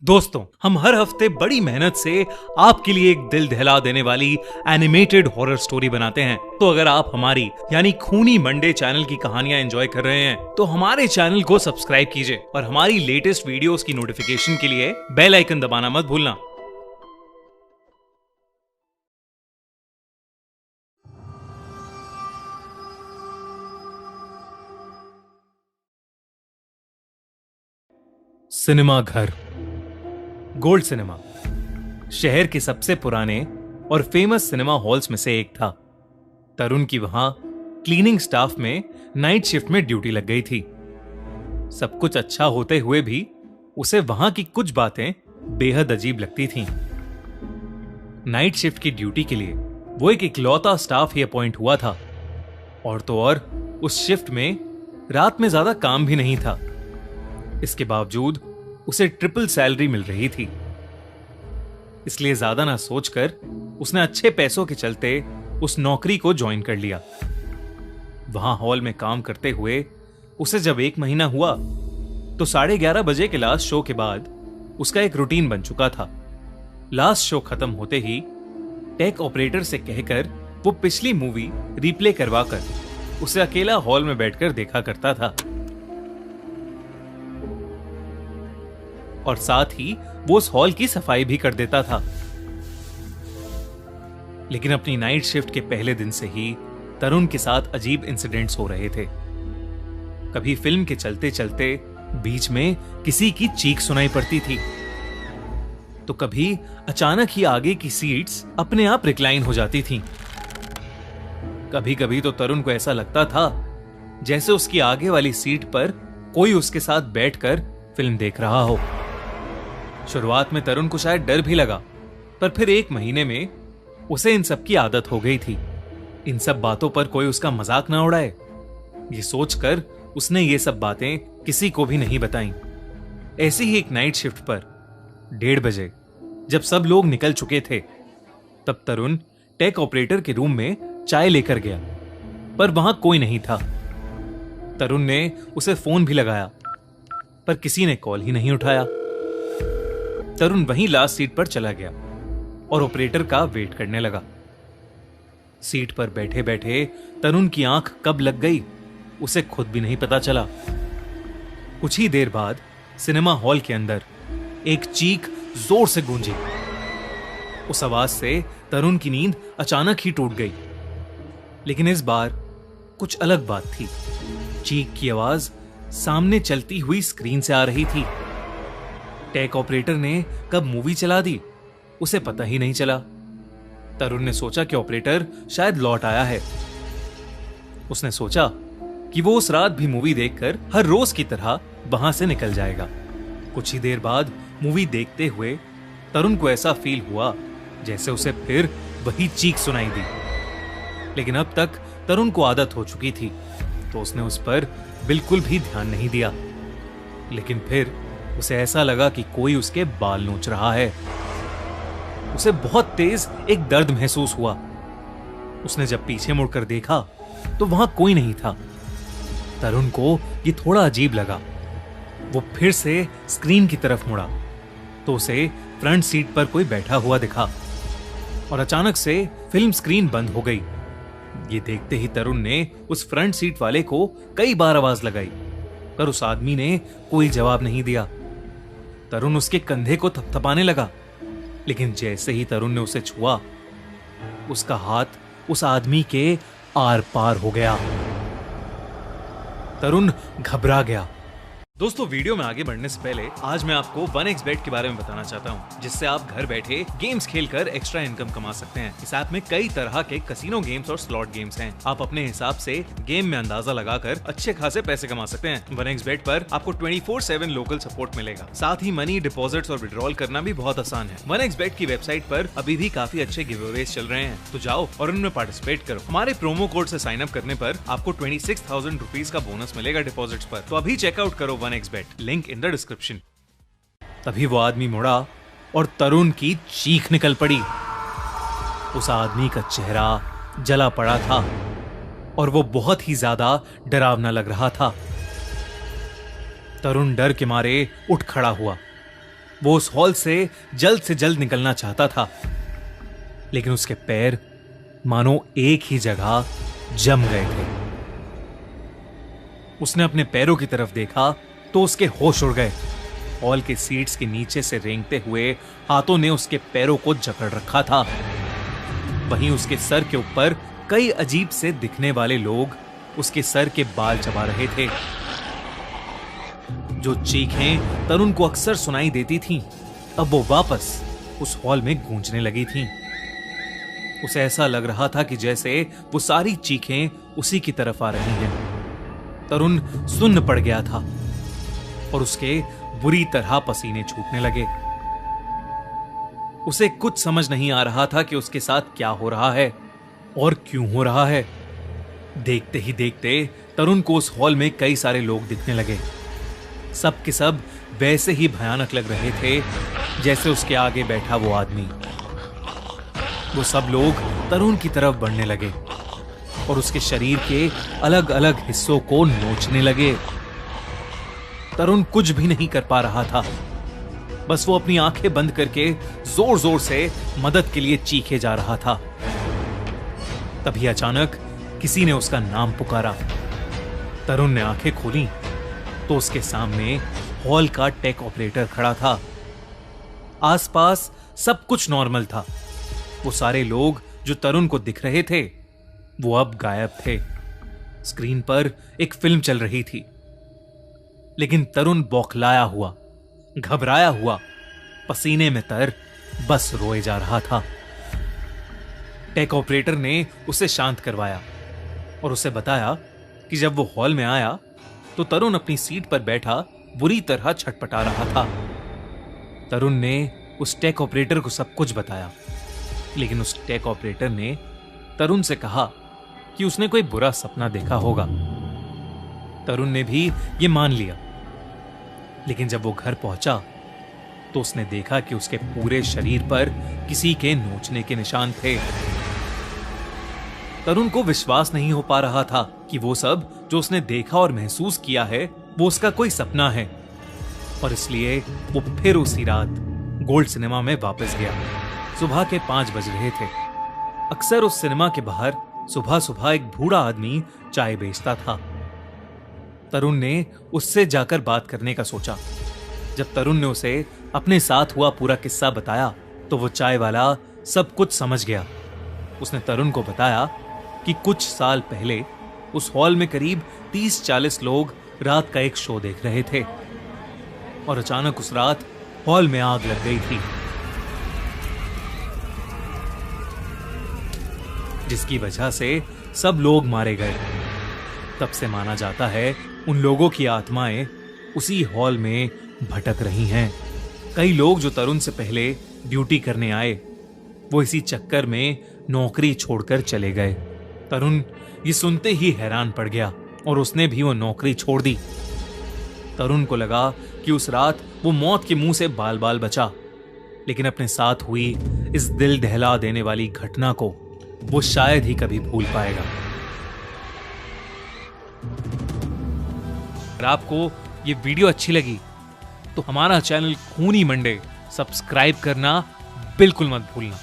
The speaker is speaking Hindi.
दोस्तों, हम हर हफ्ते बड़ी मेहनत से आपके लिए एक दिल दहला देने वाली एनिमेटेड हॉरर स्टोरी बनाते हैं। तो अगर आप हमारी यानी खूनी मंडे चैनल की कहानियां एंजॉय कर रहे हैं तो हमारे चैनल को सब्सक्राइब कीजिए और हमारी लेटेस्ट वीडियोस की नोटिफिकेशन के लिए बेल आइकन दबाना मत भूलना। सिनेमा घर गोल्ड सिनेमा शहर के सबसे पुराने और फेमस सिनेमा हॉल्स में से एक था। तरुण की वहां क्लीनिंग स्टाफ में नाइट शिफ्ट में ड्यूटी लग गई थी। सब कुछ अच्छा होते हुए भी उसे वहां की कुछ बातें बेहद अजीब लगती थीं। नाइट शिफ्ट की ड्यूटी के लिए वो एक इकलौता स्टाफ ही अपॉइंट हुआ था और तो और उस शिफ्ट में रात में ज्यादा काम भी नहीं था। इसके बावजूद उसे ट्रिपल सैलरी मिल रही थी। इसलिए ज्यादा ना सोचकर उसने अच्छे पैसों के चलते उस नौकरी को ज्वाइन कर लिया। वहां हॉल में काम करते हुए उसे जब 1 महीना हुआ तो 11:30 बजे के लास्ट शो के बाद उसका एक रूटीन बन चुका था। लास्ट शो खत्म होते ही टेक ऑपरेटर से कहकर वो पिछली मूवी रिप्ले करवाकर उसे अकेला हॉल में बैठकर देखा करता था और साथ ही वो उस हॉल की सफाई भी कर देता था। लेकिन अपनी नाइट शिफ्ट के पहले दिन से ही तरुण के साथ अजीब इंसिडेंट्स हो रहे थे। कभी फिल्म के चलते चलते बीच में किसी की चीख सुनाई पड़ती थी, तो कभी अचानक ही आगे की सीट्स अपने आप रिक्लाइन हो जाती थीं। कभी कभी तो तरुण को ऐसा लगता था जैसे उसकी आगे वाली सीट पर कोई उसके साथ बैठकर फिल्म देख रहा हो। शुरुआत में तरुण को शायद डर भी लगा, पर फिर 1 महीने में उसे इन सब की आदत हो गई थी। इन सब बातों पर कोई उसका मजाक ना उड़ाए, ये सोचकर उसने ये सब बातें किसी को भी नहीं बताई। ऐसी ही एक नाइट शिफ्ट पर 1:30 बजे जब सब लोग निकल चुके थे, तब तरुण टेक ऑपरेटर के रूम में चाय लेकर गया, पर वहां कोई नहीं था। तरुण ने उसे फोन भी लगाया, पर किसी ने कॉल ही नहीं उठाया। तरुण वहीं लास्ट सीट पर चला गया और ऑपरेटर का वेट करने लगा। सीट पर बैठे बैठे तरुण की आंख कब लग गई उसे खुद भी नहीं पता चला। कुछ ही देर बाद सिनेमा हॉल के अंदर एक चीख जोर से गूंजी। उस आवाज से तरुण की नींद अचानक ही टूट गई। लेकिन इस बार कुछ अलग बात थी। चीख की आवाज सामने चलती हुई स्क्रीन से आ रही थी। टेक ऑपरेटर ने कब मूवी चला दी उसे पता ही नहीं चला। तरुण ने सोचा कि ऑपरेटर शायद लौट आया है। उसने सोचा कि वो उस रात भी मूवी देखकर हर रोज की तरह वहां से निकल जाएगा। कुछ ही देर बाद मूवी देखते हुए तरुण को ऐसा फील हुआ जैसे उसे फिर वही चीख सुनाई दी। लेकिन अब तक तरुण को आदत हो चुकी थी, तो उसने उस पर बिल्कुल भी ध्यान नहीं दिया। लेकिन फिर उसे ऐसा लगा कि कोई उसके बाल नोच रहा है। उसे बहुत तेज एक दर्द महसूस हुआ। उसने जब पीछे मुड़कर देखा तो वहां कोई नहीं था। तरुण को ये थोड़ा अजीब लगा। वो फिर से स्क्रीन की तरफ मुड़ा तो उसे फ्रंट सीट पर कोई बैठा हुआ दिखा और अचानक से फिल्म स्क्रीन बंद हो गई। ये देखते ही तरुण ने उस फ्रंट सीट वाले को कई बार आवाज लगाई, पर उस आदमी ने कोई जवाब नहीं दिया। तरुण उसके कंधे को थपथपाने लगा, लेकिन जैसे ही तरुण ने उसे छुआ, उसका हाथ उस आदमी के आर पार हो गया। तरुण घबरा गया। दोस्तों, वीडियो में आगे बढ़ने से पहले आज मैं आपको 1xBet के बारे में बताना चाहता हूं, जिससे आप घर बैठे गेम्स खेलकर एक्स्ट्रा इनकम कमा सकते हैं। इस ऐप में कई तरह के कसिनो गेम्स और स्लॉट गेम्स हैं। आप अपने हिसाब से गेम में अंदाजा लगाकर अच्छे खासे पैसे कमा सकते हैं। 1xBet पर आपको 24/7 लोकल सपोर्ट मिलेगा। साथ ही मनी डिपॉजिट्स और विड्रॉल करना भी बहुत आसान है। 1xBet की वेबसाइट पर अभी भी काफी अच्छे गिवअवेज चल रहे हैं, तो जाओ और उनमें पार्टिसिपेट करो। हमारे प्रोमो कोड से साइन अप करने पर आपको 26,000 रुपीज का बोनस मिलेगा डिपॉजिट्स पर। तो अभी चेकआउट करो 1xBet, link in the description. तभी वो आदमी मुड़ा और तरुण की चीख निकल पड़ी। उस आदमी का चेहरा जला पड़ा था और वो बहुत ही ज्यादा डरावना लग रहा था। तरुण डर के मारे उठ खड़ा हुआ वो उस हॉल से जल्द निकलना चाहता था, लेकिन उसके पैर मानो एक ही जगह जम गए थे। उसने अपने पैरों की तरफ देखा तो उसके होश उड़ गए। हॉल के सीट्स के नीचे से रेंगते हुए हाथों ने उसके पैरों को जकड़ रखा था। वहीं उसके सर के ऊपर कई अजीब से दिखने वाले लोग उसके सर के बाल चबा रहे थे। जो चीखें तरुण को अक्सर सुनाई देती थीं, अब वो वापस उस हॉल में गूंजने लगी थीं। उसे ऐसा लग रहा था कि जैसे वो सारी चीखें उसी की तरफ आ रही हैं। तरुण सुन्न पड़ गया था और उसके बुरी तरह पसीने छूटने लगे। उसे कुछ समझ नहीं आ रहा था कि उसके साथ क्या हो रहा है और क्यों हो रहा है। देखते ही देखते तरुण को उस हॉल में कई सारे लोग दिखने लगे। सब के सब वैसे ही भयानक लग रहे थे जैसे उसके आगे बैठा वो आदमी। वो सब लोग तरुण की तरफ बढ़ने लगे और उसके शरीर के अलग अलग हिस्सों को नोचने लगे। तरुण कुछ भी नहीं कर पा रहा था, बस वो अपनी आंखें बंद करके जोर जोर से मदद के लिए चीखे जा रहा था। तभी अचानक किसी ने उसका नाम पुकारा। तरुण ने आंखें खोली तो उसके सामने हॉल का टेक ऑपरेटर खड़ा था। आसपास सब कुछ नॉर्मल था। वो सारे लोग जो तरुण को दिख रहे थे वो अब गायब थे। स्क्रीन पर एक फिल्म चल रही थी, लेकिन तरुण बौखलाया हुआ, घबराया हुआ, पसीने में तर बस रोए जा रहा था। टेक ऑपरेटर ने उसे शांत करवाया और उसे बताया कि जब वो हॉल में आया तो तरुण अपनी सीट पर बैठा बुरी तरह छटपटा रहा था। तरुण ने उस टेक ऑपरेटर को सब कुछ बताया, लेकिन उस टेक ऑपरेटर ने तरुण से कहा कि उसने कोई बुरा सपना देखा होगा। तरुण ने भी यह मान लिया, लेकिन जब वो घर पहुंचा तो उसने देखा कि उसके पूरे शरीर पर किसी के नोचने के निशान थे। तरुण को विश्वास नहीं हो पा रहा था कि वो सब जो उसने देखा और महसूस किया है वो उसका कोई सपना है, और इसलिए वो फिर उसी रात गोल्ड सिनेमा में वापस गया। सुबह के 5 बज रहे थे। अक्सर उस सिनेमा के बाहर सुबह सुबह एक बूढ़ा आदमी चाय बेचता था। तरुण ने उससे जाकर बात करने का सोचा। जब तरुण ने उसे अपने साथ हुआ पूरा किस्सा बताया तो वो चाय वाला सब कुछ समझ गया। उसने तरुण को बताया कि कुछ साल पहले उस हॉल में करीब 30-40 लोग रात का एक शो देख रहे थे और अचानक उस रात हॉल में आग लग गई थी, जिसकी वजह से सब लोग मारे गए। तब से माना जाता है उन लोगों की आत्माएं उसी हॉल में भटक रही हैं। कई लोग जो तरुण से पहले ड्यूटी करने आए वो इसी चक्कर में नौकरी छोड़कर चले गए। तरुण ये सुनते ही हैरान पड़ गया और उसने भी वो नौकरी छोड़ दी। तरुण को लगा कि उस रात वो मौत के मुंह से बाल बाल बचा, लेकिन अपने साथ हुई इस दिल दहला देने वाली घटना को वो शायद ही कभी भूल पाएगा। अगर आपको ये वीडियो अच्छी लगी तो हमारा चैनल खूनी मंडे सब्सक्राइब करना बिल्कुल मत भूलना।